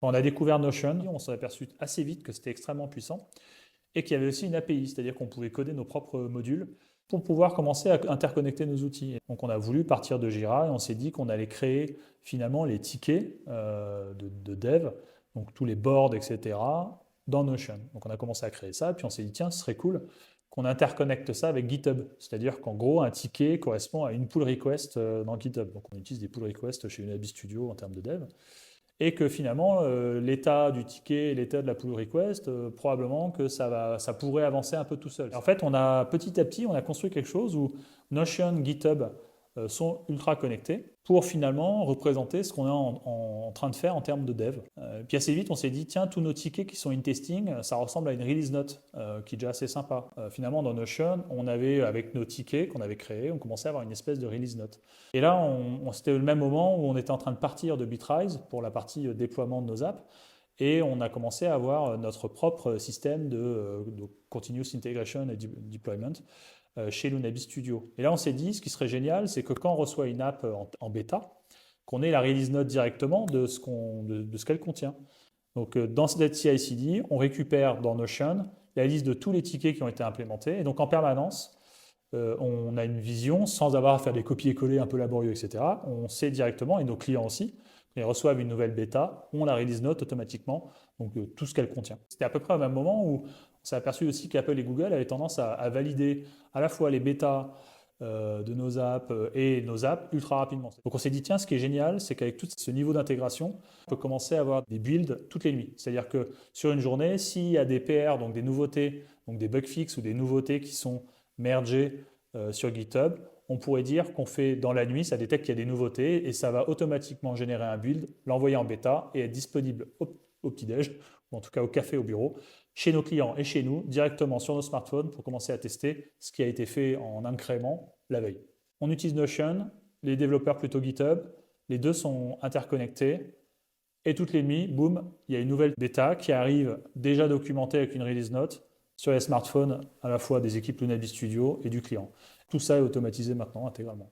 Quand on a découvert Notion, on s'est aperçu assez vite que c'était extrêmement puissant et qu'il y avait aussi une API, c'est-à-dire qu'on pouvait coder nos propres modules pour pouvoir commencer à interconnecter nos outils. Donc on a voulu partir de Jira et on s'est dit qu'on allait créer finalement les tickets de dev, donc tous les boards, etc., dans Notion. Donc on a commencé à créer ça, puis on s'est dit, tiens, ce serait cool qu'on interconnecte ça avec GitHub. C'est-à-dire qu'en gros, un ticket correspond à une pull request dans GitHub. Donc on utilise des pull requests chez Unabi Studio en termes de dev. Et que finalement, l'état du ticket et l'état de la pull request, probablement que ça pourrait avancer un peu tout seul. En fait, petit à petit, on a construit quelque chose où Notion, GitHub sont ultra connectés pour finalement représenter ce qu'on est en train de faire en termes de dev. Puis assez vite, on s'est dit, tiens, tous nos tickets qui sont in testing, ça ressemble à une release note qui est déjà assez sympa. Finalement, dans Notion, on avait, avec nos tickets qu'on avait créés, on commençait à avoir une espèce de release note. Et là, c'était le même moment où on était en train de partir de Bitrise pour la partie déploiement de nos apps. Et on a commencé à avoir notre propre système de continuous integration et deployment chez l'Unabi Studio. Et là, on s'est dit, ce qui serait génial, c'est que quand on reçoit une app en bêta, qu'on ait la release note directement de ce qu'elle contient. Donc, dans cette CI/CD, on récupère dans Notion la liste de tous les tickets qui ont été implémentés. Et donc, en permanence, on a une vision sans avoir à faire des copier-coller un peu laborieux, etc. On sait directement, et nos clients aussi, quand ils reçoivent une nouvelle bêta, on la release note automatiquement, donc tout ce qu'elle contient. C'était à peu près au même moment où on s'est aperçu aussi qu'Apple et Google avaient tendance à valider à la fois les bêtas de nos apps et nos apps ultra rapidement. Donc on s'est dit, tiens, ce qui est génial, c'est qu'avec tout ce niveau d'intégration, on peut commencer à avoir des builds toutes les nuits. C'est-à-dire que sur une journée, s'il y a des PR, donc des nouveautés, donc des bug fixes ou des nouveautés qui sont mergées sur GitHub, on pourrait dire qu'on fait dans la nuit, ça détecte qu'il y a des nouveautés et ça va automatiquement générer un build, l'envoyer en bêta et être disponible au petit-déj, ou en tout cas au café au bureau, chez nos clients et chez nous, directement sur nos smartphones pour commencer à tester ce qui a été fait en incrément la veille. On utilise Notion, les développeurs plutôt GitHub, les deux sont interconnectés et toutes les nuits, boum, il y a une nouvelle bêta qui arrive déjà documentée avec une release note sur les smartphones à la fois des équipes Unabi Studio et du client. Tout ça est automatisé maintenant intégralement.